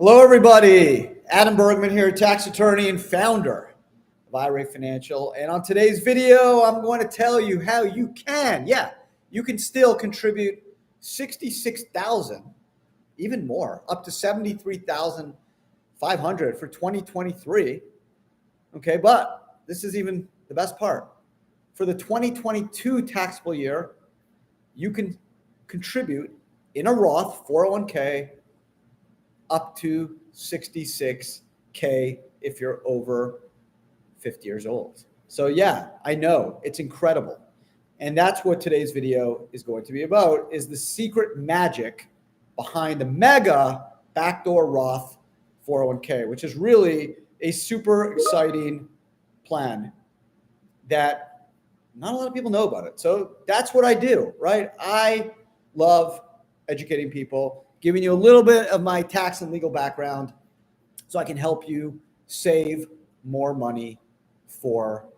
Hello, everybody. Adam Bergman here, tax attorney and founder of IRA Financial. And on today's video, I'm going to tell you how you can still contribute $66,000, even more, up to $73,500 for 2023. Okay, but this is even the best part. For the 2022 taxable year, you can contribute in a Roth 401k up to $66K if you're over 50 years old. So yeah, I know it's incredible. And that's what today's video is going to be about, is the secret magic behind the mega backdoor Roth 401k, which is really a super exciting plan that not a lot of people know about it. So that's what I do, right? I love educating people, giving you a little bit of my tax and legal background so I can help you save more money for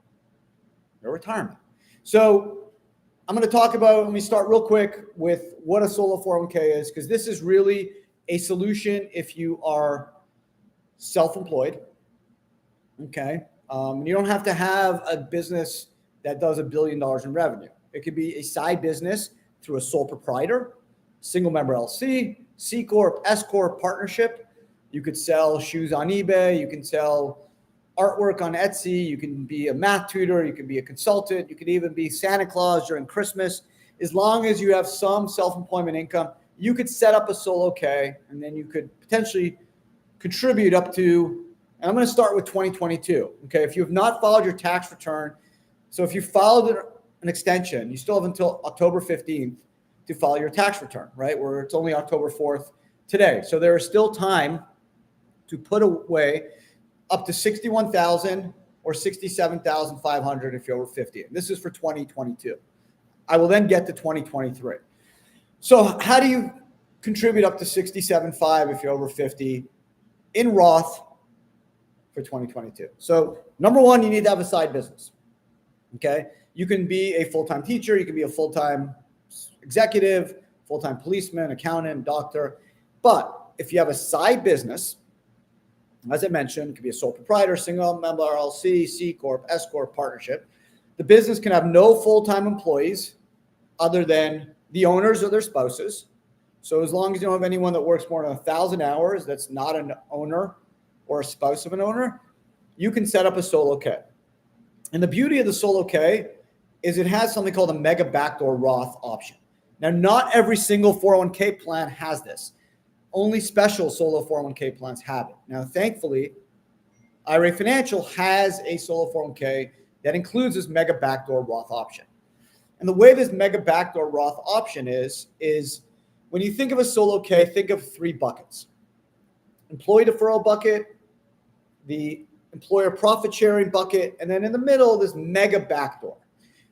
your retirement. So I'm going to talk about, let me start real quick with what a solo 401k is, because this is really a solution if you are self-employed. Okay. You don't have to have a business that does $1 billion in revenue. It could be a side business through a sole proprietor, single member LC, C Corp, S Corp partnership. You could sell shoes on eBay. You can sell artwork on Etsy. You can be a math tutor. You can be a consultant. You could even be Santa Claus during Christmas. As long as you have some self-employment income, you could set up a solo K, and then you could potentially contribute up to, and I'm going to start with 2022. Okay. If you have not filed your tax return, so if you filed an extension, you still have until October 15th to file your tax return, right? Where it's only October 4th today. So there is still time to put away up to $61,000 or $67,500 if you're over 50. And this is for 2022. I will then get to 2023. So how do you contribute up to $67,500 if you're over 50 in Roth for 2022? So number one, you need to have a side business. Okay. You can be a full-time teacher. You can be a full-time executive, full-time policeman, accountant, doctor. But if you have a side business, as I mentioned, it could be a sole proprietor, single member LLC, C Corp, S Corp partnership. The business can have no full-time employees other than the owners or their spouses. So as long as you don't have anyone that works more than 1,000 hours that's not an owner or a spouse of an owner, you can set up a solo K. And the beauty of the solo K is it has something called a mega backdoor Roth option. Now, not every single 401k plan has this. Only special solo 401k plans have it. Now, thankfully, IRA Financial has a solo 401k that includes this mega backdoor Roth option. And the way this mega backdoor Roth option is when you think of a solo K, think of three buckets. Employee deferral bucket, the employer profit sharing bucket, and then in the middle, this mega backdoor.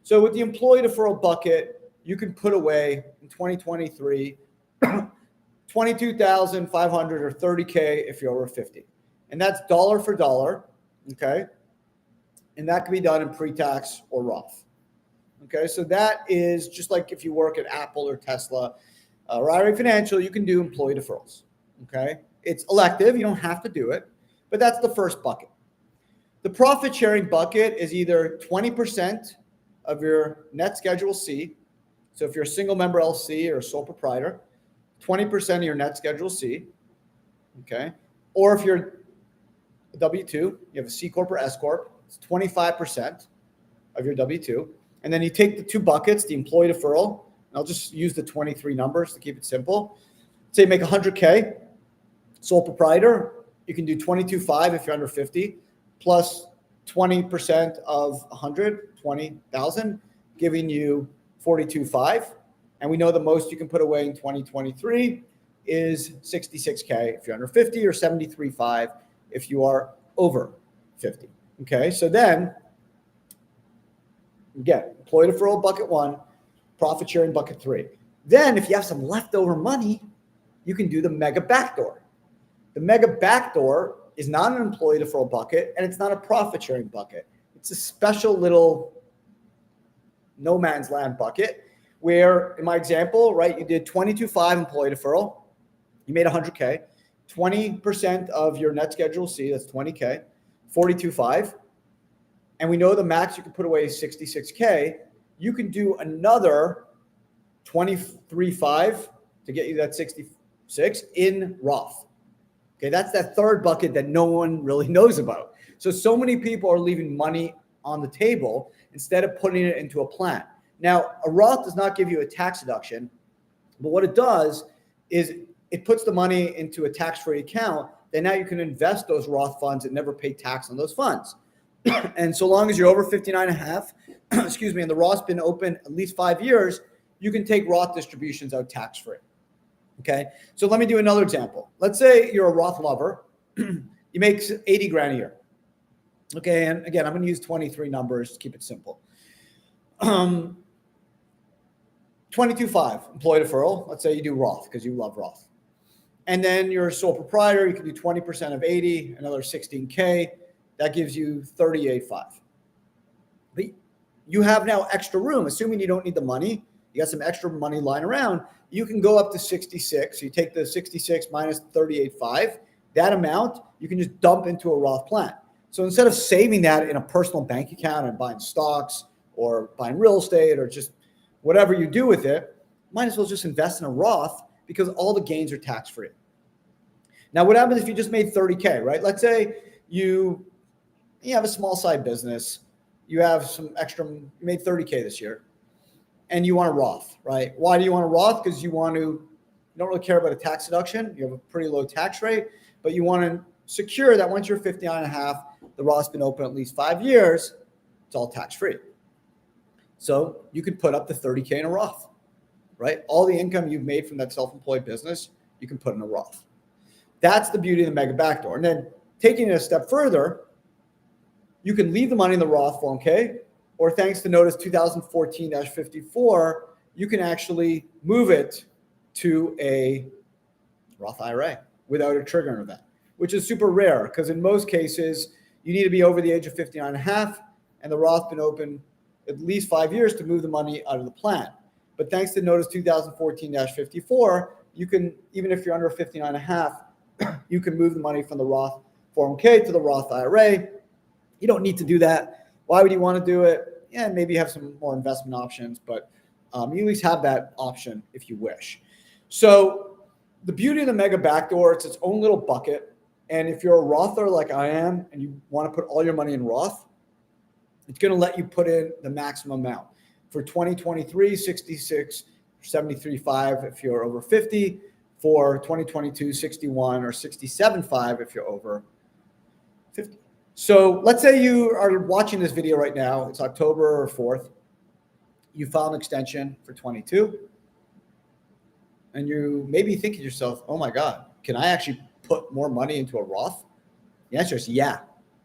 So with the employee deferral bucket, you can put away in 2023 $22,500 or $30K if you're over 50. And that's dollar for dollar, okay? And that can be done in pre-tax or Roth. Okay, so that is just like if you work at Apple or Tesla or IRA Financial, you can do employee deferrals, okay? It's elective, you don't have to do it, but that's the first bucket. The profit sharing bucket is either 20% of your net schedule C. So if you're a single member LC or a sole proprietor, 20% of your net schedule C, okay? Or if you're a W-2, you have a C Corp or S Corp, it's 25% of your W-2. And then you take the two buckets, the employee deferral, and I'll just use the 23 numbers to keep it simple. Say you make 100K, sole proprietor, you can do 22.5 if you're under 50, plus 20% of 100, 20,000, giving you 42.5. And we know the most you can put away in 2023 is 66K if you're under 50 or 73.5 if you are over 50. Okay, so then again, employee deferral bucket 1, profit sharing bucket 3. Then if you have some leftover money, you can do the mega backdoor. The mega backdoor is not an employee deferral bucket, and it's not a profit sharing bucket. It's a special little no man's land bucket where, in my example, right, you did 22.5 employee deferral, you made 100K, 20% of your net Schedule C, that's 20K, 42.5. And we know the max you can put away is 66K. You can do another 23.5 to get you that 66 in Roth. Okay, that's that third bucket that no one really knows about. So many people are leaving money on the table instead of putting it into a plan. Now, a Roth does not give you a tax deduction, but what it does is it puts the money into a tax-free account. Then now you can invest those Roth funds and never pay tax on those funds. And so long as you're over 59 and a half, excuse me, and the Roth's been open at least 5 years, you can take Roth distributions out tax-free. Okay, so let me do another example. Let's say you're a Roth lover. You make 80 grand a year. Okay, and again, I'm going to use 23 numbers to keep it simple. 22.5 employee deferral. Let's say you do Roth because you love Roth. And then you're a sole proprietor. You can do 20% of 80, another 16K. That gives you 38.5. But you have now extra room, assuming you don't need the money. You got some extra money lying around. You can go up to 66. So you take the 66 minus 38.5. That amount you can just dump into a Roth plan. So instead of saving that in a personal bank account and buying stocks or buying real estate or just whatever you do with it, might as well just invest in a Roth because all the gains are tax-free. Now, what happens if you just made 30K, right? Let's say you have a small side business. You have some extra, you made 30K this year, and you want a Roth, right? Why do you want a Roth? Because you don't really care about a tax deduction. You have a pretty low tax rate, but you want to secure that once you're 59 and a half, the Roth's been open at least 5 years, it's all tax-free. So you could put up to 30K in a Roth, right? All the income you've made from that self-employed business, you can put in a Roth. That's the beauty of the mega backdoor. And then taking it a step further, you can leave the money in the Roth 401k, or thanks to notice 2014-54, you can actually move it to a Roth IRA without a triggering event, which is super rare because in most cases, you need to be over the age of 59 and a half, and the Roth's been open at least 5 years to move the money out of the plan. But thanks to notice 2014-54, you can, even if you're under 59 and a half, you can move the money from the Roth 401k to the Roth IRA. You don't need to do that. Why would you want to do it? Yeah, maybe you have some more investment options, but you at least have that option if you wish. So the beauty of the mega backdoor, it's its own little bucket. And if you're a Rother like I am and you want to put all your money in Roth, it's going to let you put in the maximum amount. For 2023, 66, 73.5 if you're over 50. For 2022, 61 or 67.5 if you're over 50. So let's say you are watching this video right now. It's October 4th. You filed an extension for 22. And you may be thinking to yourself, oh my God, can I actually put more money into a Roth? The answer is yeah,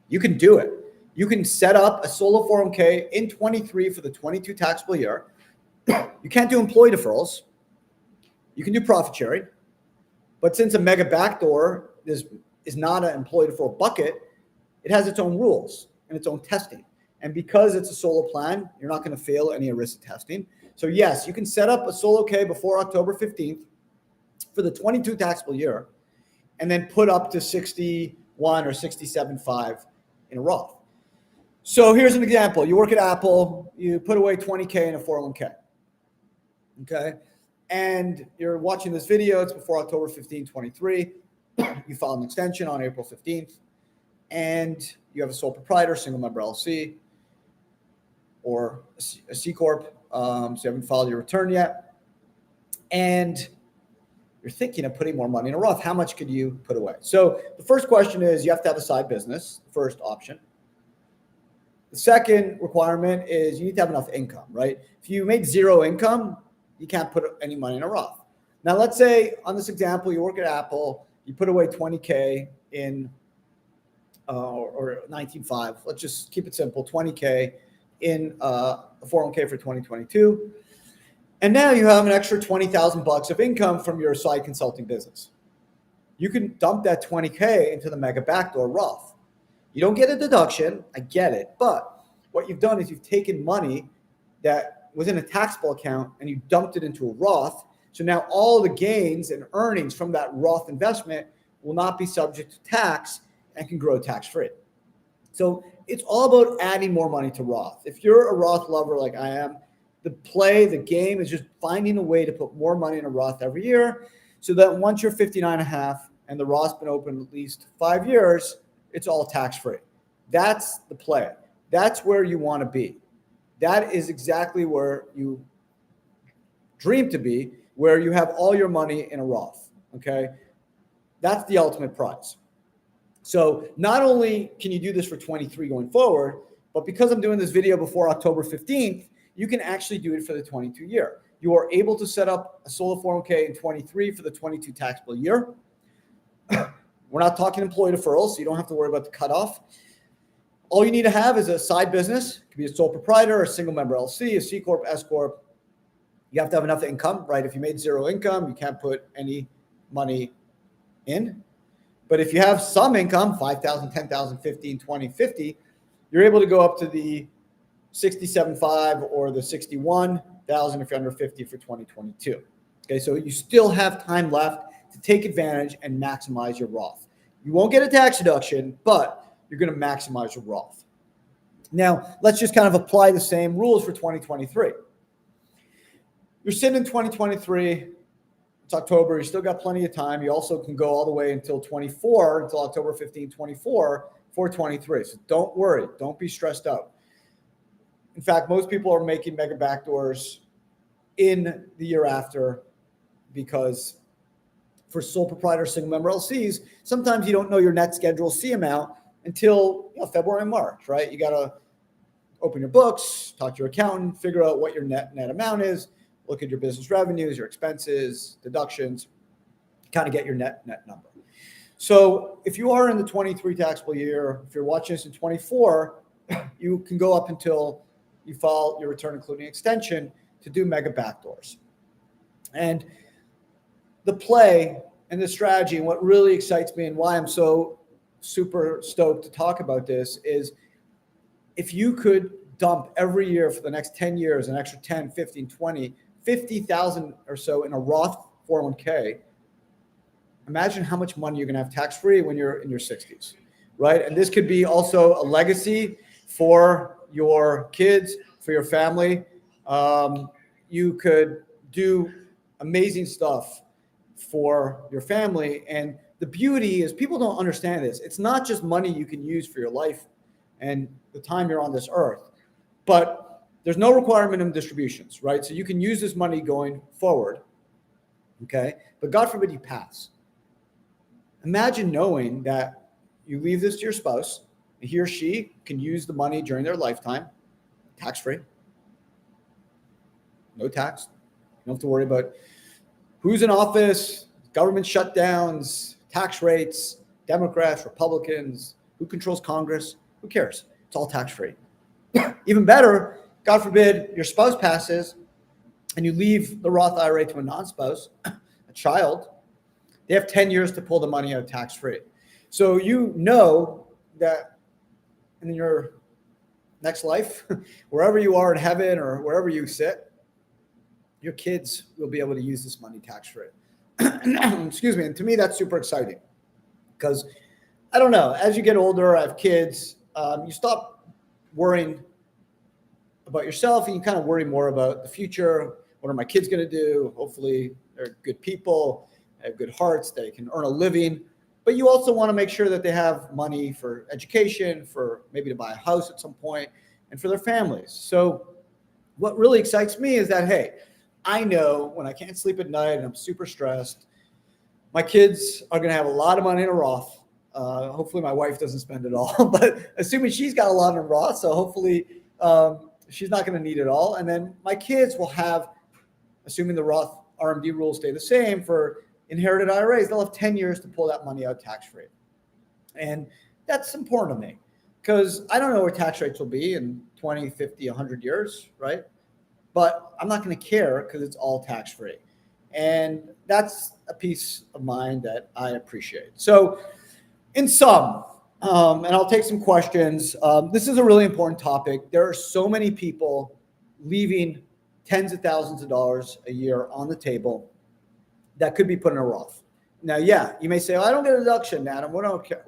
you can do it. You can set up a solo 401k in 23 for the 22 taxable year. You can't do employee deferrals. You can do profit sharing. But since a mega backdoor is not an employee deferral bucket, it has its own rules and its own testing. And because it's a solo plan, you're not going to fail any ERISA testing. So yes, you can set up a solo K before October 15th for the 22 taxable year and then put up to 61 or 67.5 in a Roth. So here's an example. You work at Apple, you put away 20K in a 401k. Okay. And you're watching this video, it's before October 15, 23. You filed an extension on April 15th, and you have a sole proprietor, single member LLC, or a C Corp. So you haven't filed your return yet. And you're thinking of putting more money in a Roth. How much could you put away? So the first question is you have to have a side business, the first option. The second requirement is you need to have enough income, right? If you make zero income, you can't put any money in a Roth. Now, let's say on this example, you work at Apple, you put away 20K in, or 19.5. Let's just keep it simple, 20K in a 401k for 2022. And now you have an extra $20,000 of income from your side consulting business. You can dump that 20K into the mega backdoor Roth. You don't get a deduction, I get it, but what you've done is you've taken money that was in a taxable account and you dumped it into a Roth. So now all the gains and earnings from that Roth investment will not be subject to tax and can grow tax-free. So it's all about adding more money to Roth. If you're a Roth lover like I am, the game is just finding a way to put more money in a Roth every year so that once you're 59 and a half and the Roth's been open at least 5 years, it's all tax-free. That's the play. That's where you want to be. That is exactly where you dream to be, where you have all your money in a Roth, okay? That's the ultimate prize. So not only can you do this for 23 going forward, but because I'm doing this video before October 15th, you can actually do it for the 22 year. You are able to set up a solo 401k in 23 for the 22 taxable year. We're not talking employee deferrals, so you don't have to worry about the cutoff. All you need to have is a side business. It could be a sole proprietor, a single member LLC, a C Corp, S Corp. You have to have enough income, right? If you made zero income, you can't put any money in. But if you have some income, 5,000, 10,000, 15, 20, 50, you're able to go up to the 67.5 or the 61,000 if you're under 50 for 2022. Okay, so you still have time left to take advantage and maximize your Roth. You won't get a tax deduction, but you're going to maximize your Roth. Now, let's just kind of apply the same rules for 2023. You're sitting in 2023. It's October. You still got plenty of time. You also can go all the way until 24, until October 15, 24 for 23. So don't worry. Don't be stressed out. In fact, most people are making mega backdoors in the year after because for sole proprietor single member LCs, sometimes you don't know your net Schedule C amount until February and March, right? You got to open your books, talk to your accountant, figure out what your net amount is, look at your business revenues, your expenses, deductions, kind of get your net number. So if you are in the 23 taxable year, if you're watching this in 24, you can go up until you file your return including extension to do mega backdoors. And the play and the strategy and what really excites me and why I'm so super stoked to talk about this is if you could dump every year for the next 10 years an extra 10, 15, 20, 50,000 or so in a Roth 401k, imagine how much money you're going to have tax-free when you're in your 60s, right? And this could be also a legacy for your kids, for your family. You could do amazing stuff for your family. And the beauty is people don't understand this. It's not just money you can use for your life and the time you're on this earth, but there's no requirement of distributions, right? So you can use this money going forward, okay? But God forbid you pass. Imagine knowing that you leave this to your spouse, and he or she can use the money during their lifetime, tax-free, no tax. You don't have to worry about who's in office, government shutdowns, tax rates, Democrats, Republicans, who controls Congress, who cares? It's all tax-free. Even better, God forbid your spouse passes and you leave the Roth IRA to a non-spouse, a child, they have 10 years to pull the money out tax-free. So you know that in your next life, wherever you are in heaven or wherever you sit, your kids will be able to use this money tax-free. Excuse me. And to me, that's super exciting because I don't know, as you get older, I have kids, you stop worrying about yourself and you kind of worry more about the future. What are my kids going to do? Hopefully they're good people, they have good hearts, they can earn a living, but you also want to make sure that they have money for education, for maybe to buy a house at some point, and for their families. So what really excites me is that, hey, I know when I can't sleep at night and I'm super stressed, my kids are going to have a lot of money in a Roth. Hopefully my wife doesn't spend it all, but assuming she's got a lot in a Roth, so hopefully she's not going to need it all. And then my kids will have, assuming the Roth RMD rules stay the same for inherited IRAs, they'll have 10 years to pull that money out tax-free. And that's important to me because I don't know where tax rates will be in 20, 50, 100 years, right? But I'm not going to care because it's all tax-free. And that's a peace of mind that I appreciate. So in sum, and I'll take some questions. This is a really important topic. There are so many people leaving tens of thousands of dollars a year on the table that could be put in a Roth. Now, yeah, you may say, well, I don't get a deduction, Adam. What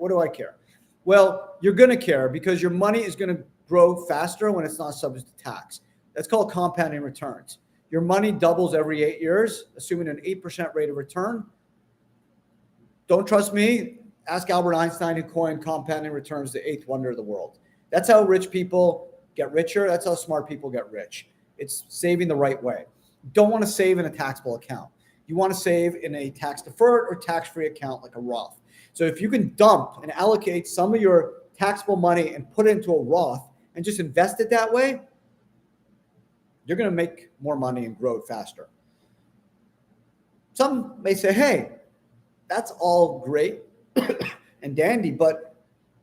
do I care? Well, you're going to care because your money is going to grow faster when it's not subject to tax. That's called compounding returns. Your money doubles every 8 years, assuming an 8% rate of return. Don't trust me? Ask Albert Einstein, who coined compounding returns, the eighth wonder of the world. That's how rich people get richer. That's how smart people get rich. It's saving the right way. You don't want to save in a taxable account. You want to save in a tax-deferred or tax-free account like a Roth. So if you can dump and allocate some of your taxable money and put it into a Roth and just invest it that way, you're going to make more money and grow it faster. Some may say, hey, that's all great and dandy, but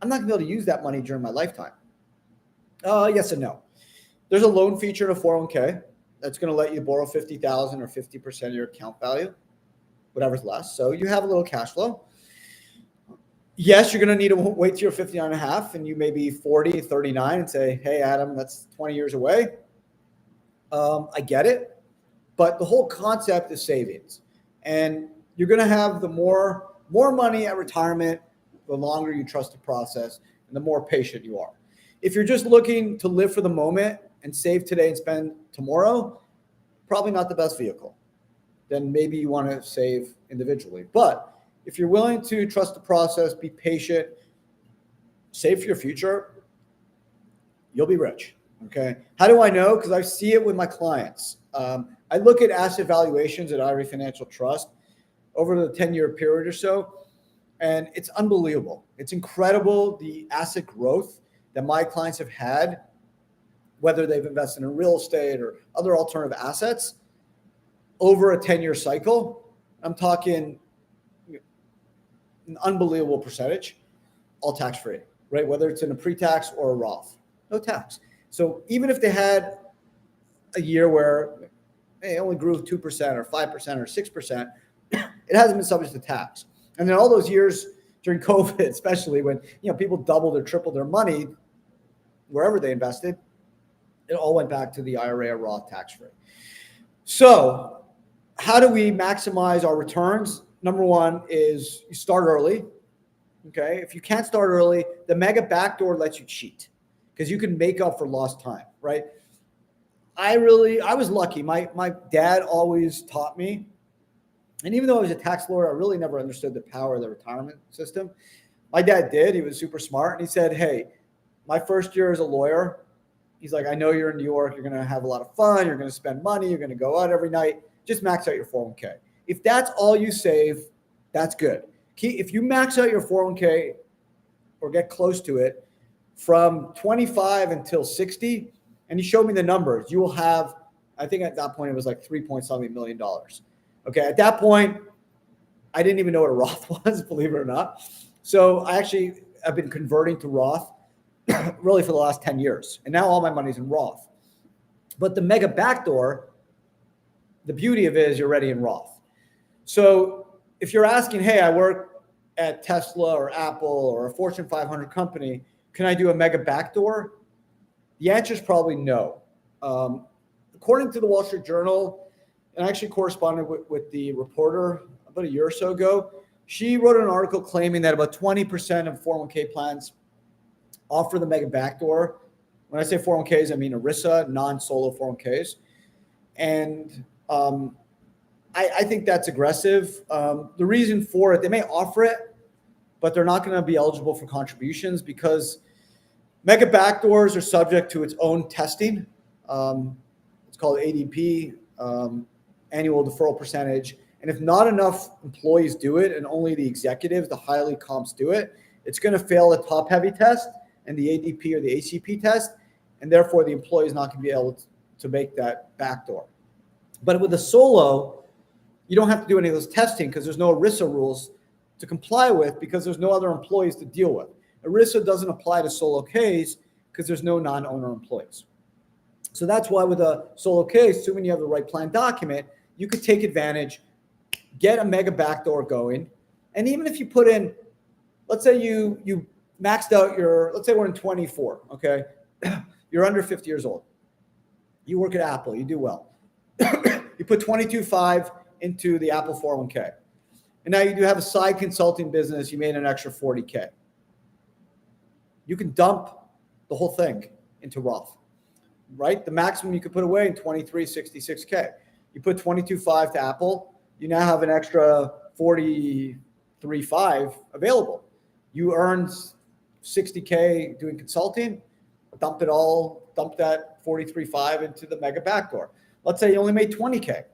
I'm not going to be able to use that money during my lifetime. Yes and no. There's a loan feature in a 401k that's going to let you borrow $50,000 or 50% of your account value, whatever's less. So you have a little cash flow. Yes, you're going to need to wait till you're 59 and a half and you may be 40, 39 and say, hey, Adam, that's 20 years away. I get it. But the whole concept is savings. And you're going to have the more money at retirement, the longer you trust the process and the more patient you are. If you're just looking to live for the moment and save today and spend tomorrow, probably not the best vehicle. Then maybe you want to save individually. But if you're willing to trust the process, be patient, save for your future, you'll be rich. Okay. How do I know? Because I see it with my clients. I look at asset valuations at IRA Financial Trust over the 10-year period or so, and it's unbelievable. It's incredible the asset growth that my clients have had, whether they've invested in real estate or other alternative assets over a 10-year cycle. I'm talking an unbelievable percentage, all tax-free, right? Whether it's in a pre-tax or a Roth, no tax. So even if they had a year where they only grew 2% or 5% or 6%, it hasn't been subject to tax. And then all those years during COVID, especially when people doubled or tripled their money wherever they invested, it all went back to the IRA or Roth tax-free. So how do we maximize our returns? Number one is you start early. Okay. If you can't start early, the mega backdoor lets you cheat because you can make up for lost time, right? I was lucky. My dad always taught me, and even though I was a tax lawyer, I really never understood the power of the retirement system. My dad did. He was super smart. And he said, hey, my first year as a lawyer, he's like, I know you're in New York. You're going to have a lot of fun. You're going to spend money. You're going to go out every night. Just max out your 401k. If that's all you save, that's good. If you max out your 401k or get close to it from 25 until 60, and you show me the numbers, you will have, I think at that point it was like $3.something million. Okay, at that point, I didn't even know what a Roth was, believe it or not. So I've been converting to Roth really for the last 10 years. And now all my money's in Roth. But the mega backdoor, the beauty of it is you're already in Roth. So if you're asking, hey, I work at Tesla or Apple or a Fortune 500 company, can I do a mega backdoor? The answer is probably no. According to the Wall Street Journal, and I actually corresponded with the reporter about a year or so ago, she wrote an article claiming that about 20% of 401k plans offer the mega backdoor. When I say 401ks, I mean ERISA, non-solo 401ks. And I think that's aggressive. The reason for it, they may offer it, but they're not going to be eligible for contributions because mega backdoors are subject to its own testing. It's called ADP, annual deferral percentage. And if not enough employees do it and only the executives, the highly comps do it, it's going to fail the top heavy test and the ADP or the ACP test. And therefore the employee is not going to be able to make that backdoor. But with a solo, you don't have to do any of those testing because there's no ERISA rules to comply with because there's no other employees to deal with. ERISA doesn't apply to solo Ks because there's no non-owner employees. So that's why with a solo case, assuming you have the right plan document, you could take advantage, get a mega backdoor going. And even if you put in, let's say you maxed out let's say we're in 24, okay? You're under 50 years old. You work at Apple, you do well. You put 22.5 into the Apple 401k. and now you do have a side consulting business, you made an extra 40K. You can dump the whole thing into Roth, right? The maximum you could put away in 2366K. You put 22.5 to Apple, you now have an extra 43.5 available. You earned 60K doing consulting, dump that 43.5 into the mega backdoor. Let's say you only made 20K.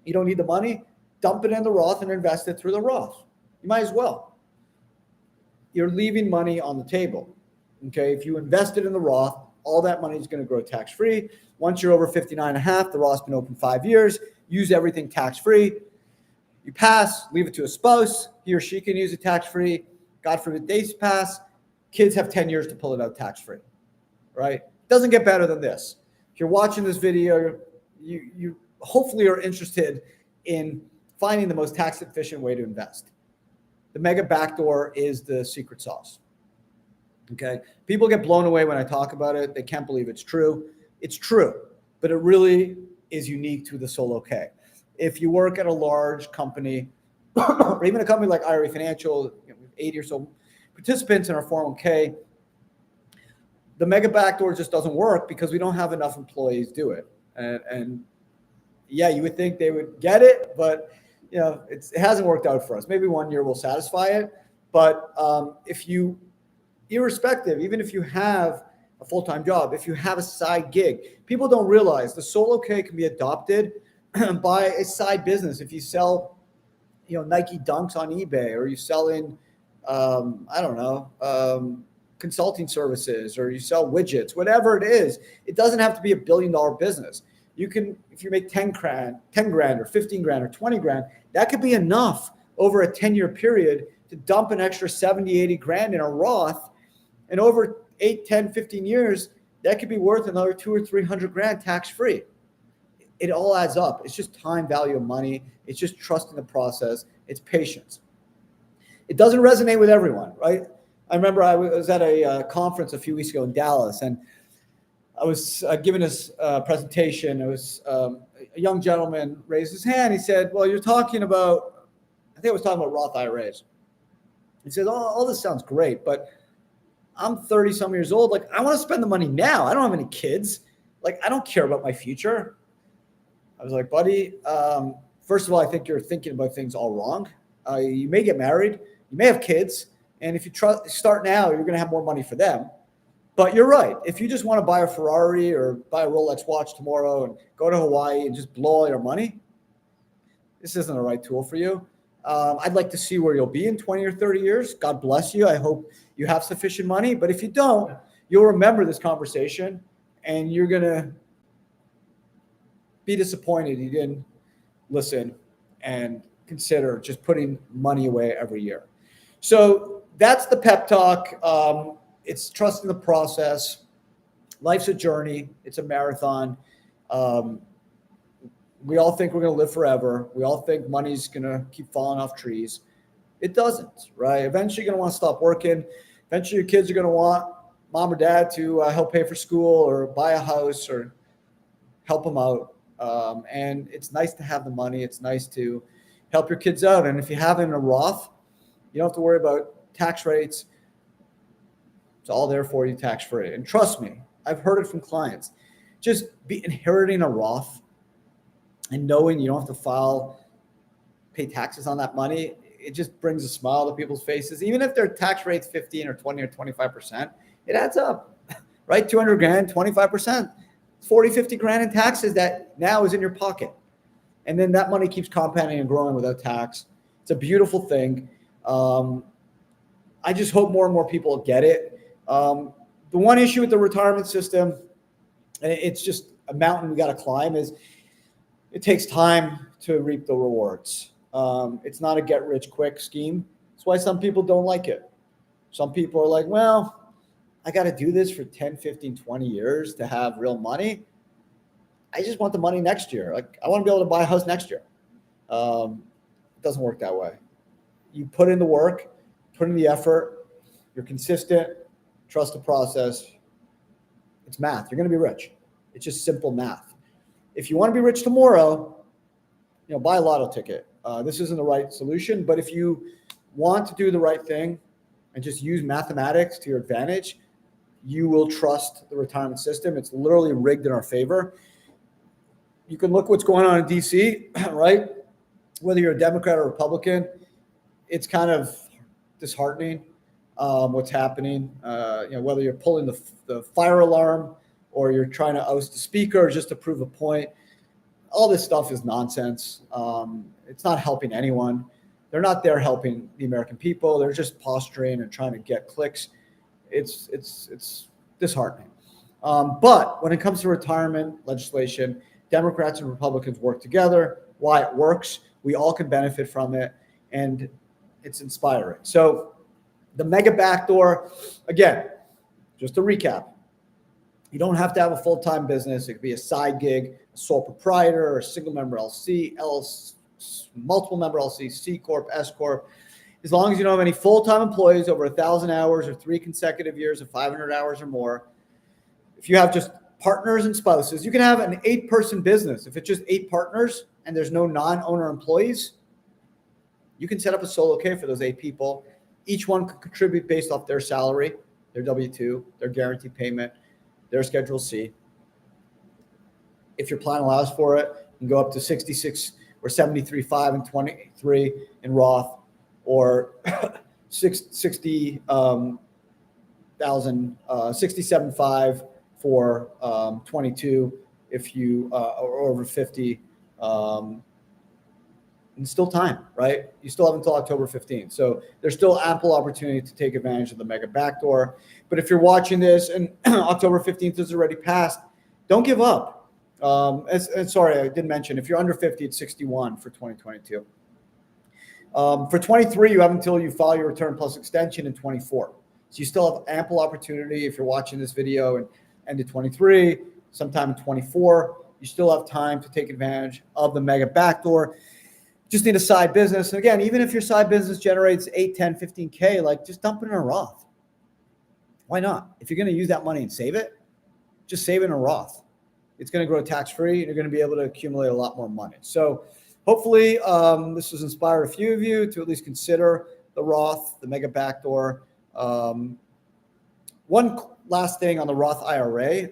You don't need the money, dump it in the Roth and invest it through the Roth. You might as well. You're leaving money on the table. Okay, if you invest it in the Roth, all that money is going to grow tax-free. Once you're over 59.5, the Roth's been open 5 years, use everything tax-free. You pass, leave it to a spouse, he or she can use it tax-free. God forbid they pass, kids have 10 years to pull it out tax-free, right? Doesn't get better than this. If you're watching this video, you hopefully are interested in finding the most tax-efficient way to invest. The mega backdoor is the secret sauce. Okay, people get blown away when I talk about it. They can't believe it's true. It's true, but it really is unique to the Solo K. If you work at a large company, or even a company like IRA Financial, 80 or so participants in our 401k, the mega backdoor just doesn't work because we don't have enough employees do it. And yeah, you would think they would get it, but it hasn't worked out for us. Maybe 1 year will satisfy it, but if you irrespective, even if you have a full-time job, if you have a side gig, people don't realize the Solo K can be adopted by a side business. If you sell, Nike Dunks on eBay, or you sell in, consulting services, or you sell widgets, whatever it is, it doesn't have to be $1 billion business. You can, if you make 10 grand or 15 grand or 20 grand, that could be enough over a 10-year period to dump an extra 70, 80 grand in a Roth. And over 8, 10, 15 years, that could be worth another 200 or 300 grand tax-free. It all adds up. It's just time value of money. It's just trust in the process. It's patience. It doesn't resonate with everyone, right? I remember I was at a conference a few weeks ago in Dallas, and I was giving this presentation. It was a young gentleman raised his hand. He said, well, you're talking about, I think I was talking about Roth IRAs. He said, all this sounds great, but I'm 30-some years old. Like, I want to spend the money now. I don't have any kids. Like, I don't care about my future. I was like, buddy, first of all, I think you're thinking about things all wrong. You may get married. You may have kids. And if you start now, you're going to have more money for them. But you're right. If you just want to buy a Ferrari or buy a Rolex watch tomorrow and go to Hawaii and just blow all your money, this isn't the right tool for you. I'd like to see where you'll be in 20 or 30 years. God bless you. I hope you have sufficient money. But if you don't, you'll remember this conversation and you're going to be disappointed you didn't listen and consider just putting money away every year. So that's the pep talk. It's trusting the process. Life's a journey. It's a marathon. We all think we're going to live forever. We all think money's going to keep falling off trees. It doesn't, right? Eventually, you're going to want to stop working. Eventually, your kids are going to want mom or dad to help pay for school or buy a house or help them out. And it's nice to have the money. It's nice to help your kids out. And if you have it in a Roth, you don't have to worry about tax rates. It's all there for you tax-free. And trust me, I've heard it from clients. Just be inheriting a Roth and knowing you don't have to pay taxes on that money, it just brings a smile to people's faces. Even if their tax rate's 15 or 20 or 25%, it adds up, right? 200 grand, 25%, 40, 50 grand in taxes that now is in your pocket. And then that money keeps compounding and growing without tax. It's a beautiful thing. I just hope more and more people get it. The one issue with the retirement system, and it's just a mountain we got to climb, is it takes time to reap the rewards. It's not a get-rich-quick scheme. That's why some people don't like it. Some people are like, well, I got to do this for 10, 15, 20 years to have real money. I just want the money next year. Like, I want to be able to buy a house next year. It doesn't work that way. You put in the work, put in the effort, you're consistent, trust the process. It's math. You're going to be rich. It's just simple math. If you want to be rich tomorrow, buy a lotto ticket. This isn't the right solution, but if you want to do the right thing and just use mathematics to your advantage, you will trust the retirement system. It's literally rigged in our favor. You can look what's going on in DC, right? Whether you're a Democrat or Republican, it's kind of disheartening what's happening. Whether you're pulling the fire alarm or you're trying to oust the speaker just to prove a point, all this stuff is nonsense. It's not helping anyone. They're not there helping the American people. They're just posturing and trying to get clicks. It's disheartening. But when it comes to retirement legislation, Democrats and Republicans work together. Why it works, we all can benefit from it, and it's inspiring. So the mega backdoor, again, just to recap, you don't have to have a full-time business. It could be a side gig, a sole proprietor, a single member LLC, multiple member LLC, C Corp, S Corp. As long as you don't have any full-time employees over 1,000 hours or 3 consecutive years of 500 hours or more. If you have just partners and spouses, you can have an 8-person business. If it's just 8 partners and there's no non-owner employees, you can set up a solo K for those 8 people. Each one could contribute based off their salary, their W-2, their guaranteed payment, their Schedule C. If your plan allows for it, you can go up to 66 or 73.5 and 23 in Roth, or 67.5 for 22 if you are over 50. And still time, right? You still have until October 15th. So there's still ample opportunity to take advantage of the mega backdoor. But if you're watching this and October 15th is already passed, don't give up. Sorry, I didn't mention, if you're under 50, it's 61 for 2022. For 23, you have until you file your return plus extension in 24. So you still have ample opportunity if you're watching this video and end of 23, sometime in 24, you still have time to take advantage of the mega backdoor. Just need a side business. And again, even if your side business generates 8, 10, 15K, like just dump it in a Roth. Why not? If you're going to use that money and save it, just save it in a Roth. It's going to grow tax-free, and you're going to be able to accumulate a lot more money. So hopefully this has inspired a few of you to at least consider the Roth, the mega backdoor. One last thing on the Roth IRA.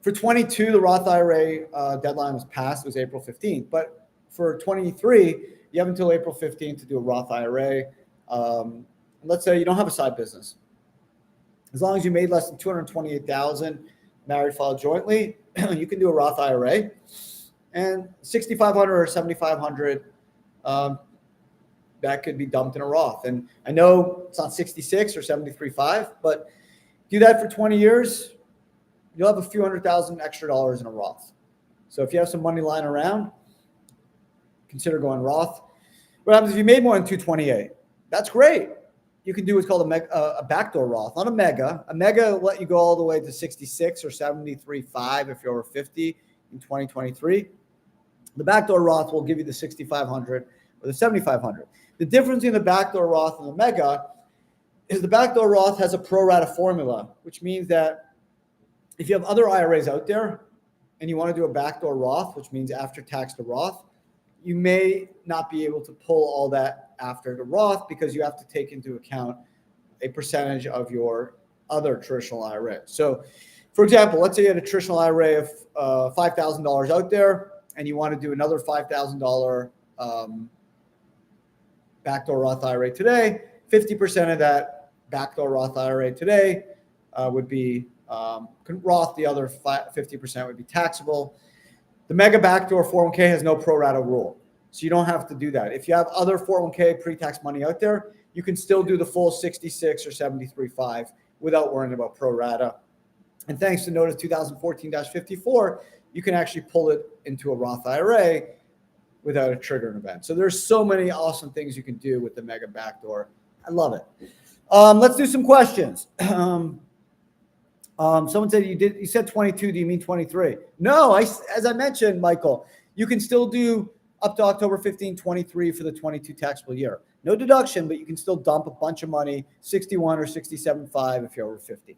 For 22, the Roth IRA deadline was passed. It was April 15th. But for 23, you have until April 15th to do a Roth IRA. Let's say you don't have a side business. As long as you made less than $228,000, married, filed jointly, you can do a Roth IRA. And $6,500 or $7,500, that could be dumped in a Roth. And I know it's not 66 or 73.5, but do that for 20 years, you'll have a few $100,000 extra dollars in a Roth. So if you have some money lying around, consider going Roth. What happens if you made more than 228? That's great. You can do what's called a backdoor Roth, not a mega. A mega will let you go all the way to 66 or 73.5 if you're over 50 in 2023. The backdoor Roth will give you the 6,500 or the 7,500. The difference in the backdoor Roth and the mega is the backdoor Roth has a pro rata formula, which means that if you have other IRAs out there and you want to do a backdoor Roth, which means after tax to Roth, you may not be able to pull all that after the Roth because you have to take into account a percentage of your other traditional IRA. So, for example, let's say you had a traditional IRA of $5,000 out there and you want to do another $5,000 backdoor Roth IRA today. 50% of that backdoor Roth IRA today would be Roth. The other 50% would be taxable. The mega backdoor 401k has no pro rata rule. So you don't have to do that. If you have other 401k pre-tax money out there, you can still do the full 66 or 73.5 without worrying about pro rata. And thanks to Notice 2014-54, you can actually pull it into a Roth IRA without a triggering event. So there's so many awesome things you can do with the mega backdoor. I love it. Let's do some questions. Someone said you said 22. Do you mean 23? No, as I mentioned, Michael, you can still do up to October 15, 23 for the 22 taxable year. No deduction, but you can still dump a bunch of money, 61 or 67.5 if you're over 50.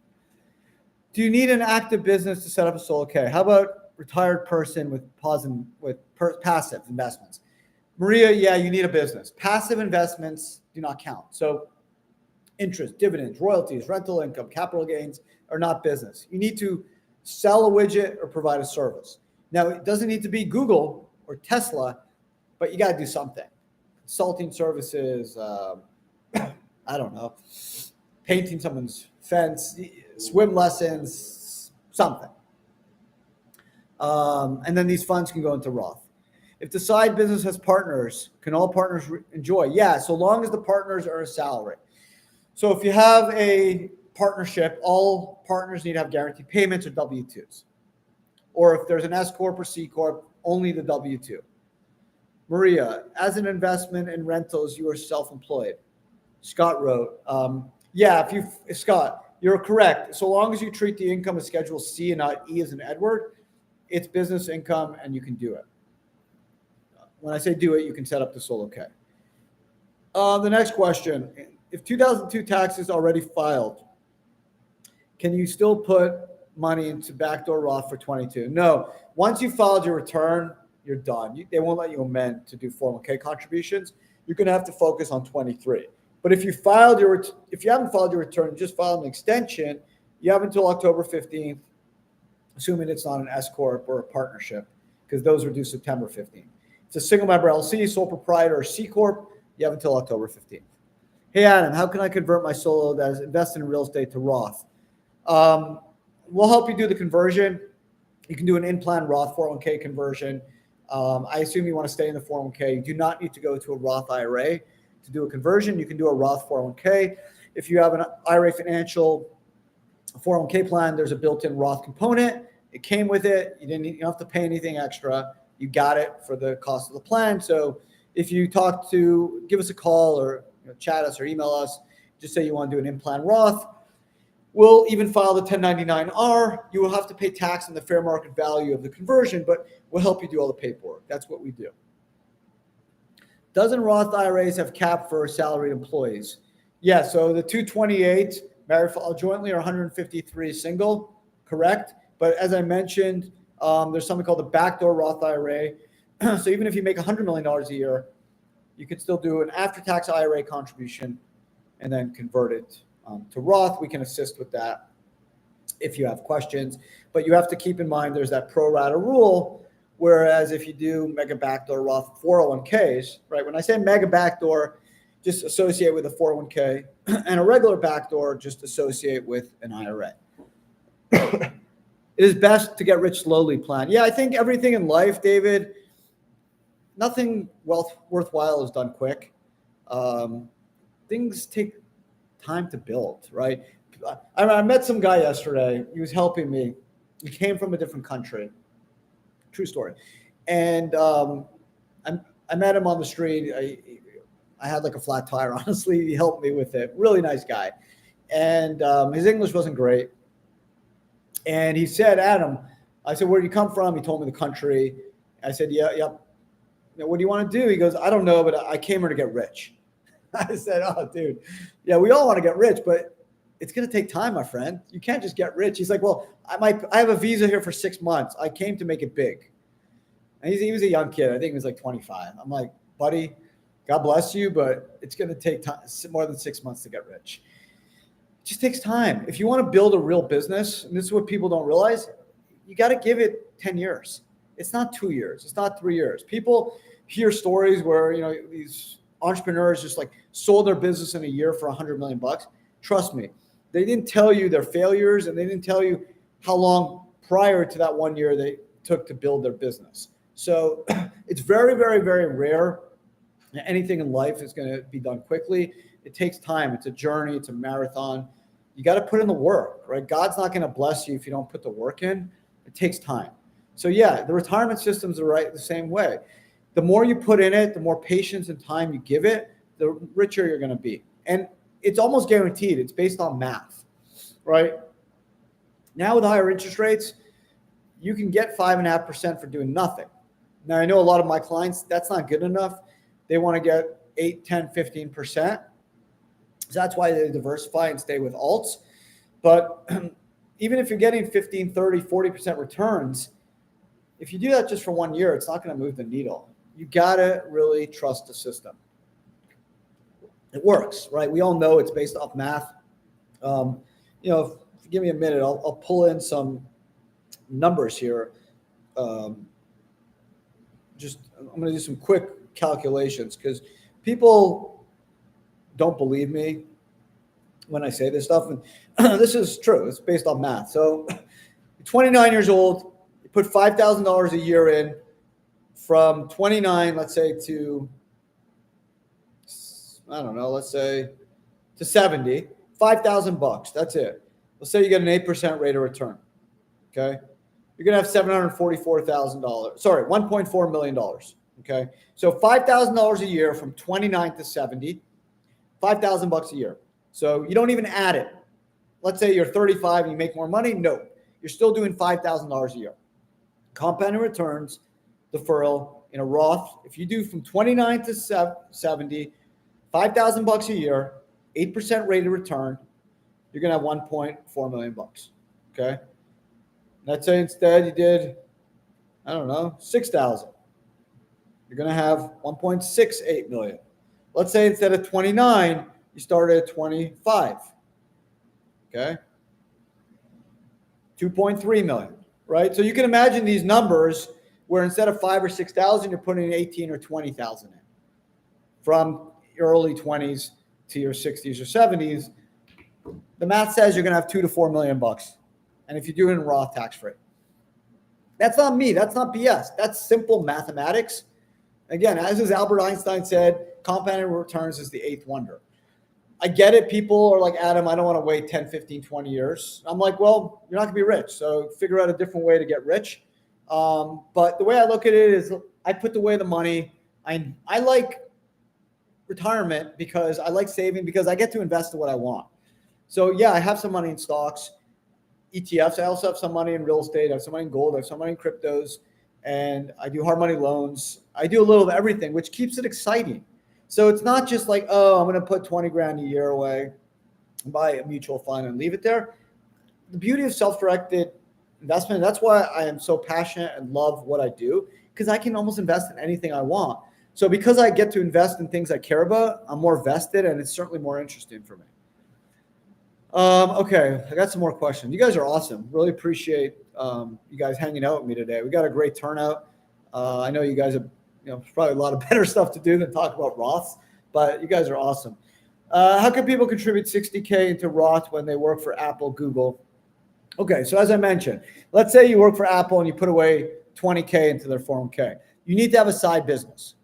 Do you need an active business to set up a solo K? How about retired person with passive investments. Maria, yeah, you need a business. Passive investments do not count. So interest, dividends, royalties, rental income, capital gains are not business. You need to sell a widget or provide a service. Now, it doesn't need to be Google or Tesla, but you got to do something. Consulting services, I don't know, painting someone's fence, swim lessons, something. And then these funds can go into Roth. If the side business has partners, can all partners enjoy? Yeah, so long as the partners earn a salary. So if you have a partnership, all partners need to have guaranteed payments or W-2s. Or if there's an S Corp or C Corp, only the W-2. Maria, as an investment in rentals, you are self-employed. Scott wrote, Scott, you're correct. So long as you treat the income as Schedule C and not E as in Edward, it's business income and you can do it. When I say do it, you can set up the Solo K. The next question, if 2002 taxes already filed, can you still put money into Backdoor Roth for 22? No, once you filed your return, you're done. They won't let you amend to do 401k contributions. You're going to have to focus on 23. But if you haven't filed your return, you just filed an extension, you have until October 15th, assuming it's not an S Corp or a partnership, because those are due September 15th. If it's a single member LLC, sole proprietor, or C Corp, you have until October 15th. Hey, Adam, how can I convert my solo that is invested in real estate to Roth? We'll help you do the conversion. You can do an in-plan Roth 401k conversion. I assume you want to stay in the 401k. You do not need to go to a Roth IRA to do a conversion. You can do a Roth 401k. If you have an IRA Financial 401k plan, there's a built-in Roth component. It came with it. You don't have to pay anything extra. You got it for the cost of the plan. So if you give us a call or chat us or email us, just say you want to do an in-plan Roth. We'll even file the 1099-R. You will have to pay tax on the fair market value of the conversion, but we'll help you do all the paperwork. That's what we do. Doesn't Roth IRAs have cap for salaried employees? Yeah, so the 228 married jointly are 153 single, correct? But as I mentioned, there's something called the Backdoor Roth IRA. So even if you make $100 million a year, you can still do an after-tax IRA contribution and then convert it to Roth. We can assist with that if you have questions. But you have to keep in mind there's that pro rata rule, whereas if you do mega backdoor Roth 401ks, right? When I say mega backdoor, just associate with a 401k, and a regular backdoor, just associate with an IRA. It is best to get rich slowly plan. Yeah, I think everything in life, David, nothing worthwhile is done quick. Things take time to build, right? I met some guy yesterday. He was helping me. He came from a different country. True story. And I met him on the street. I had like a flat tire, honestly. He helped me with it. Really nice guy. And his English wasn't great. And he said, Adam, I said, where do you come from? He told me the country. I said, yeah. What do you want to do? He goes, I don't know, but I came here to get rich. I said, oh, dude, yeah, we all want to get rich, but it's going to take time, my friend. You can't just get rich. He's like, well, I have a visa here for 6 months. I came to make it big. And he was a young kid. I think he was like 25. I'm like, buddy, God bless you, but it's going to take time, more than 6 months to get rich. It just takes time. If you want to build a real business, and this is what people don't realize, you got to give it 10 years. It's not 2 years. It's not 3 years. People hear stories where, these entrepreneurs just like sold their business in a year for $100 million. Trust me, they didn't tell you their failures, and they didn't tell you how long prior to that 1 year they took to build their business. So it's very, very, very rare. Anything in life is going to be done quickly. It takes time. It's a journey. It's a marathon. You got to put in the work, right? God's not going to bless you if you don't put the work in. It takes time. So yeah, the retirement systems are the same way. The more you put in it, the more patience and time you give it, the richer you're going to be. And it's almost guaranteed. It's based on math, right? Now with higher interest rates, you can get 5.5% for doing nothing. Now, I know a lot of my clients, that's not good enough. They want to get 8, 10, 15%. So that's why they diversify and stay with alts. But even if you're getting 15, 30, 40% returns, if you do that just for 1 year, it's not going to move the needle. You got to really trust the system. It works, right? We all know it's based off math. If you give me a minute, I'll pull in some numbers here. I'm going to do some quick calculations because people don't believe me when I say this stuff. And this is true. It's based on math. So 29 years old, you put $5,000 a year in from 29, let's say, to, I don't know, let's say to 70, $5,000. That's it. Let's say you get an 8% rate of return. Okay. You're going to have $744,000. Sorry, $1.4 million. Okay. So $5,000 a year from 29 to 70, $5,000 a year. So you don't even add it. Let's say you're 35 and you make more money. No, you're still doing $5,000 a year. Compounding returns, deferral in a Roth. If you do from 29 to 70, $5,000 a year, 8% rate of return, you're going to have $1.4 million. Okay. Let's say instead you did, I don't know, 6,000. You're going to have 1.68 million. Let's say instead of 29, you started at 25. Okay. 2.3 million, right? So you can imagine these numbers where instead of 5 or 6,000, you're putting 18 or 20,000 in from your early 20s to your 60s or 70s. The math says you're going to have $2 to $4 million. And if you do it in Roth, tax-free. That's not me. That's not BS. That's simple mathematics. Again, as Albert Einstein said, compounding returns is the eighth wonder. I get it. People are like, Adam, I don't want to wait 10, 15, 20 years. I'm like, well, you're not going to be rich. So figure out a different way to get rich. But the way I look at it is I put away the money. I like retirement because I like saving because I get to invest in what I want. So yeah, I have some money in stocks, ETFs. I also have some money in real estate. I have some money in gold. I have some money in cryptos, and I do hard money loans. I do a little of everything, which keeps it exciting. So it's not just like, oh, I'm going to put 20 grand a year away, buy a mutual fund and leave it there. The beauty of self-directed investment, that's why I am so passionate and love what I do, because I can almost invest in anything I want. So because I get to invest in things I care about, I'm more vested, and it's certainly more interesting for me. Okay, I got some more questions. You guys are awesome. Really appreciate you guys hanging out with me today. We got a great turnout. I know you guys have, probably a lot of better stuff to do than talk about Roths, but you guys are awesome. How can people contribute $60K into Roth when they work for Apple, Google? Okay, so as I mentioned, let's say you work for Apple and you put away $20K into their 401K. You need to have a side business.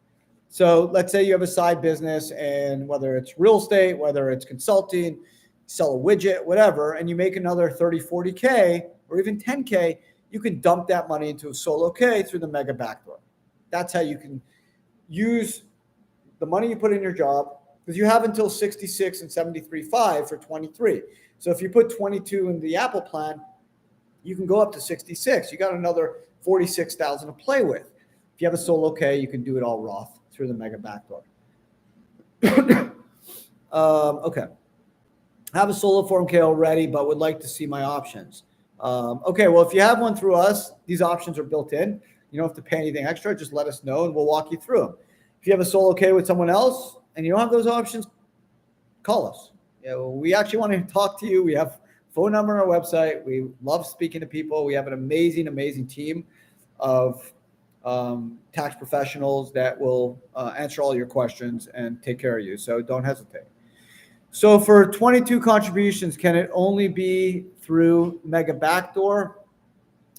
So let's say you have a side business, and whether it's real estate, whether it's consulting, sell a widget, whatever, and you make another 30, 40K or even 10K, you can dump that money into a solo K through the mega backdoor. That's how you can use the money you put in your job, because you have until 66 and 73.5 for 23. So if you put 22 in the Apple plan, you can go up to 66. You got another 46,000 to play with. If you have a solo K, you can do it all Roth through the mega backdoor. Okay. I have a solo 401K already, but would like to see my options. Okay, well, if you have one through us, these options are built in. You don't have to pay anything extra. Just let us know, and we'll walk you through them. If you have a solo K with someone else and you don't have those options, call us. We actually want to talk to you. We have phone number on our website. We love speaking to people. We have an amazing, amazing team of tax professionals that will answer all your questions and take care of you. So don't hesitate. So for 22 contributions, can it only be through mega backdoor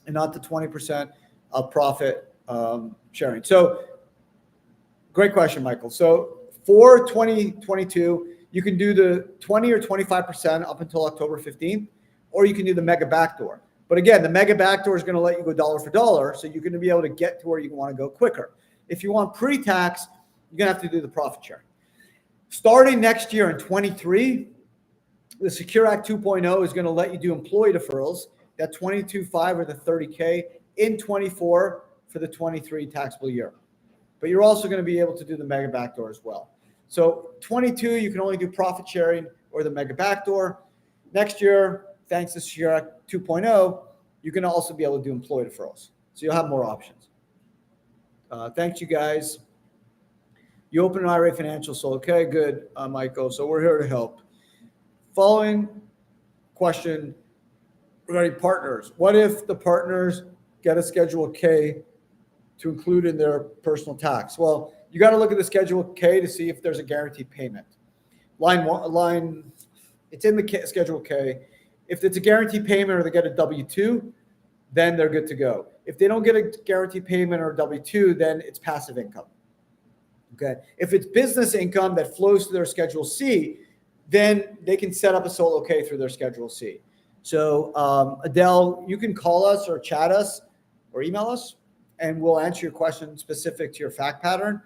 and not the 20% of profit sharing? So great question, Michael. So for 2022, you can do the 20 or 25% up until October 15th, or you can do the mega backdoor. But again, the mega backdoor is going to let you go dollar for dollar, so you're going to be able to get to where you want to go quicker. If you want pre-tax, you're going to have to do the profit share. Starting next year in 23, the Secure Act 2.0 is going to let you do employee deferrals, that 22.5 or the 30K in 24 for the 23 taxable year. But you're also going to be able to do the mega backdoor as well. So 22, you can only do profit sharing or the mega backdoor. Next year, thanks to Secure Act 2.0, you can also be able to do employee deferrals. So you'll have more options. Thanks, you guys. You open an IRA Financial, so okay, good, Michael. So we're here to help. Following question regarding partners. What if the partners get a Schedule K to include in their personal tax? Well, you got to look at the Schedule K to see if there's a guaranteed payment. It's in the Schedule K. If it's a guaranteed payment or they get a W-2, then they're good to go. If they don't get a guaranteed payment or a W-2, then it's passive income. Okay. If it's business income that flows to their Schedule C, then they can set up a solo K through their Schedule C. So Adele, you can call us or chat us or email us, and we'll answer your question specific to your fact pattern.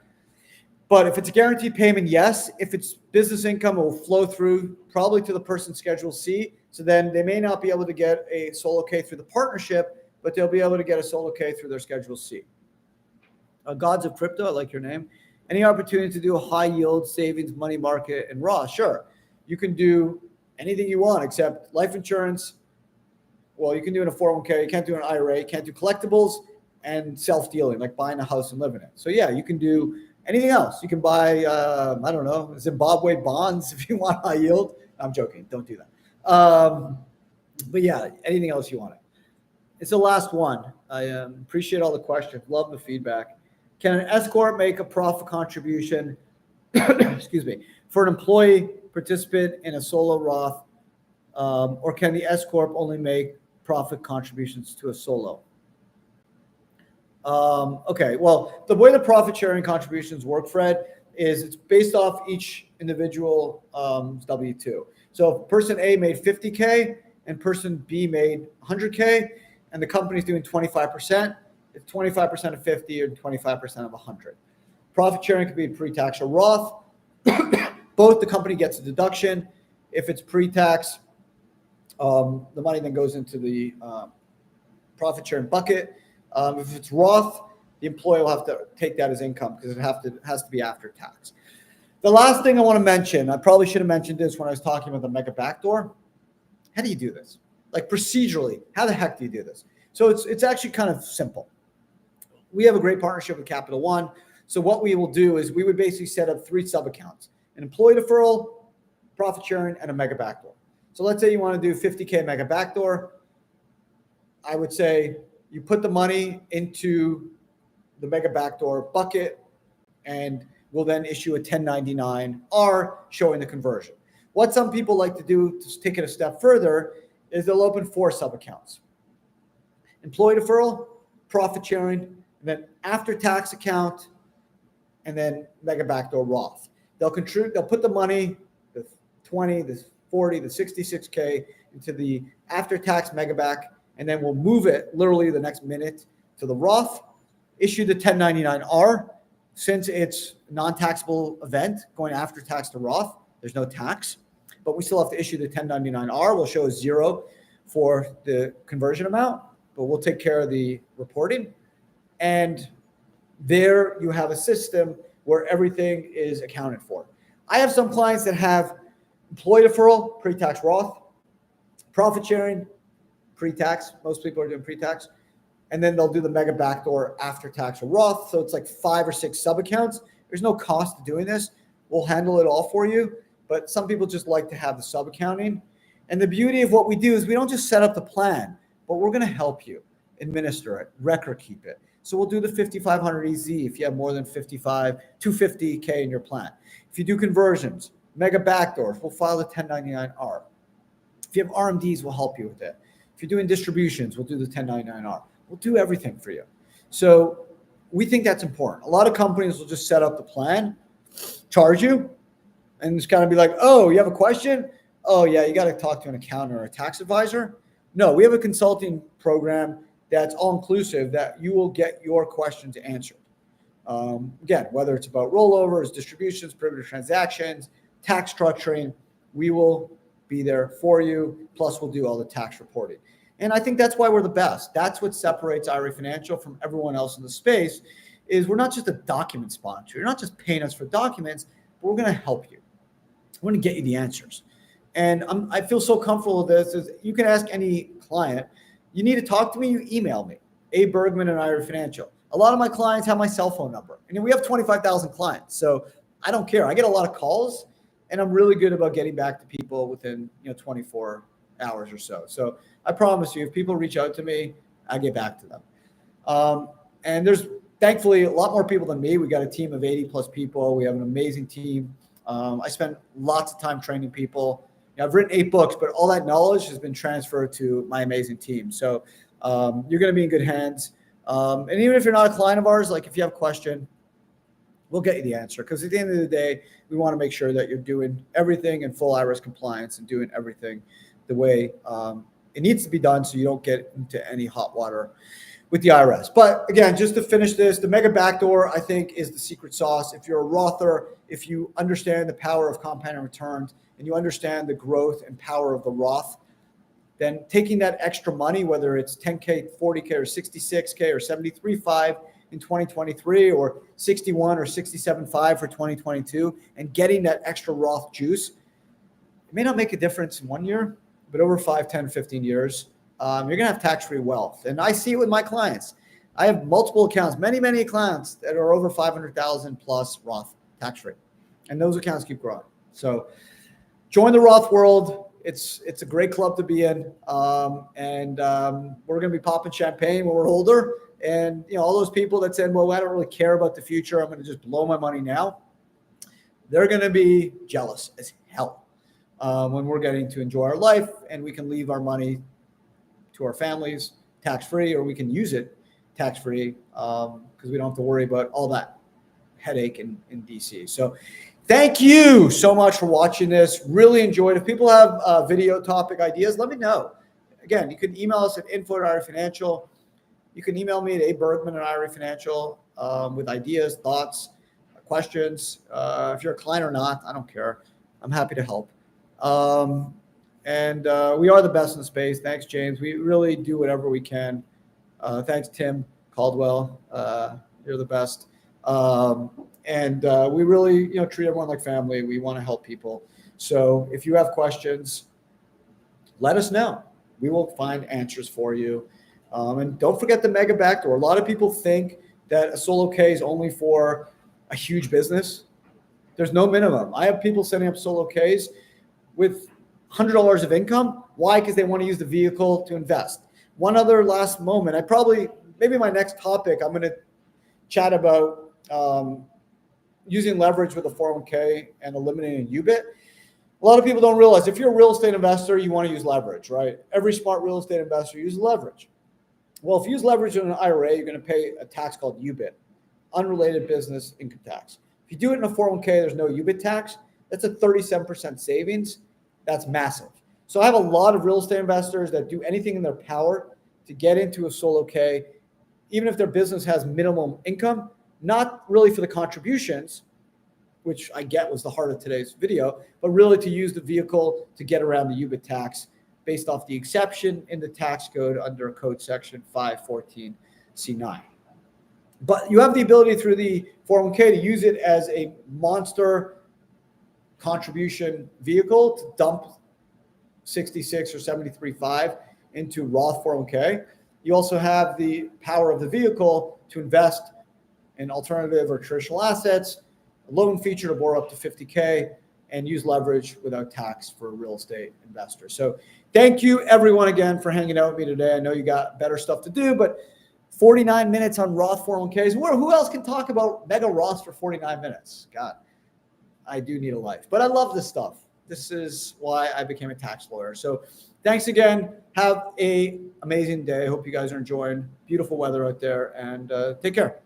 But if it's a guaranteed payment, yes. If it's business income, it will flow through probably to the person's Schedule C. So then they may not be able to get a solo K through the partnership, but they'll be able to get a solo K through their Schedule C. Gods of Crypto, I like your name. Any opportunity to do a high yield savings, money market, and Roth? Sure. You can do anything you want except life insurance. Well, you can do it in a 401k. You can't do an IRA. You can't do collectibles and self-dealing, like buying a house and living in it. So yeah, you can do anything else. You can buy, I don't know, Zimbabwe bonds if you want high yield. I'm joking. Don't do that. But yeah, anything else you want. It's the last one. I appreciate all the questions. Love the feedback. Can an S Corp make a profit contribution, excuse me, for an employee participant in a solo Roth, or can the S Corp only make profit contributions to a solo? Okay, well, the way the profit sharing contributions work, Fred, is it's based off each individual W-2. So if person A made 50K and person B made 100K, and the company's doing 25%, it's 25% of 50 or 25% of 100. Profit sharing could be pre-tax or Roth. Both the company gets a deduction. If it's pre-tax, the money then goes into the profit sharing bucket. If it's Roth, the employee will have to take that as income because it has to be after tax. The last thing I want to mention, I probably should have mentioned this when I was talking about the mega backdoor. How do you do this? Like procedurally, how the heck do you do this? So it's actually kind of simple. We have a great partnership with Capital One. So what we will do is we would basically set up 3 sub-accounts: an employee deferral, profit sharing, and a mega backdoor. So let's say you want to do 50K mega backdoor. I would say you put the money into the mega backdoor bucket, and we'll then issue a 1099-R showing the conversion. What some people like to do to take it a step further is they'll open 4 sub-accounts: employee deferral, profit sharing, and then after-tax account, and then mega backdoor Roth. They'll put the money, the 20, the 40, the 66K into the after-tax mega back, and then we'll move it literally the next minute to the Roth, issue the 1099-R. Since it's a non-taxable event going after tax to Roth, there's no tax, but we still have to issue the 1099-R. We'll show a 0 for the conversion amount, but we'll take care of the reporting. And there you have a system where everything is accounted for. I have some clients that have employee deferral, pre-tax Roth, profit sharing, pre-tax. Most people are doing pre-tax. And then they'll do the mega backdoor after tax or Roth. So it's like 5 or 6 sub-accounts. There's no cost to doing this. We'll handle it all for you. But some people just like to have the sub-accounting. And the beauty of what we do is we don't just set up the plan, but we're going to help you administer it, record keep it. So we'll do the 5,500 EZ if you have more than 250K in your plan. If you do conversions, mega backdoors, we'll file the 1099-R. If you have RMDs, we'll help you with it. If you're doing distributions, we'll do the 1099-R. We'll do everything for you. So we think that's important. A lot of companies will just set up the plan, charge you, and it's kind of be like, oh, you have a question? Oh, yeah, you got to talk to an accountant or a tax advisor. No, we have a consulting program that's all-inclusive that you will get your questions answered. Again, whether it's about rollovers, distributions, perimeter transactions, tax structuring, we will be there for you. Plus, we'll do all the tax reporting. And I think that's why we're the best. That's what separates IRA Financial from everyone else in the space is we're not just a document sponsor. You're not just paying us for documents, but we're going to help you. We're going to get you the answers. And I feel so comfortable with this. Is you can ask any client, you need to talk to me, you email me. A. Bergman and IRA Financial. A lot of my clients have my cell phone number. And we have 25,000 clients. So I don't care. I get a lot of calls, and I'm really good about getting back to people within 24 hours or so. So I promise you, if people reach out to me, I get back to them. And there's thankfully a lot more people than me. We got a team of 80 plus people. We have an amazing team. I spend lots of time training people. I've written 8 books, but all that knowledge has been transferred to my amazing team. So you're going to be in good hands. And even if you're not a client of ours, like if you have a question, we'll get you the answer. Because at the end of the day, we want to make sure that you're doing everything in full IRS compliance and doing everything the way it needs to be done, so you don't get into any hot water with the IRS. But again, just to finish this, the mega backdoor, I think, is the secret sauce. If you're a Rother, if you understand the power of compounding returns and you understand the growth and power of the Roth, then taking that extra money, whether it's 10K, 40K, or 66K, or 73.5 in 2023, or 61 or 67.5 for 2022, and getting that extra Roth juice, it may not make a difference in 1 year, but over 5, 10, 15 years, you're going to have tax-free wealth. And I see it with my clients. I have multiple accounts, many accounts that are over 500,000 plus Roth tax-free. And those accounts keep growing. So join the Roth world. It's a great club to be in. And we're going to be popping champagne when we're older. And all those people that said, well, I don't really care about the future, I'm going to just blow my money now, they're going to be jealous as hell when we're getting to enjoy our life and we can leave our money to our families tax-free, or we can use it tax-free because we don't have to worry about all that headache in DC. So thank you so much for watching this. Really enjoyed it. If people have video topic ideas, let me know. Again, you can email us at info@IRA Financial. You can email me at abergman@IRA Financial with ideas, thoughts, questions. If you're a client or not, I don't care. I'm happy to help. And we are the best in the space. Thanks, James. We really do whatever we can. Thanks, Tim Caldwell. You're the best. And we really, treat everyone like family. We want to help people. So if you have questions, let us know. We will find answers for you. And don't forget the mega backdoor. A lot of people think that a solo K is only for a huge business. There's no minimum. I have people setting up solo Ks with $100 of income. Why? Because they want to use the vehicle to invest. One other last moment. Maybe my next topic, I'm going to chat about using leverage with a 401k and eliminating UBIT. A lot of people don't realize if you're a real estate investor, you want to use leverage, right? Every smart real estate investor uses leverage. Well, if you use leverage in an IRA, you're going to pay a tax called UBIT, unrelated business income tax. If you do it in a 401k, there's no UBIT tax. That's a 37% savings. That's massive. So I have a lot of real estate investors that do anything in their power to get into a solo K, even if their business has minimum income, not really for the contributions, which I get was the heart of today's video, but really to use the vehicle to get around the UBIT tax based off the exception in the tax code under code section 514C9. But you have the ability through the 401k to use it as a monster contribution vehicle to dump 66 or 73.5 into Roth 401k. You also have the power of the vehicle to invest in alternative or traditional assets, a loan feature to borrow up to 50K, and use leverage without tax for real estate investors. So thank you everyone again for hanging out with me today. I know you got better stuff to do, but 49 minutes on Roth 401ks. Who else can talk about mega Roths for 49 minutes? God, I do need a life, but I love this stuff. This is why I became a tax lawyer. So thanks again. Have an amazing day. I hope you guys are enjoying beautiful weather out there, and take care.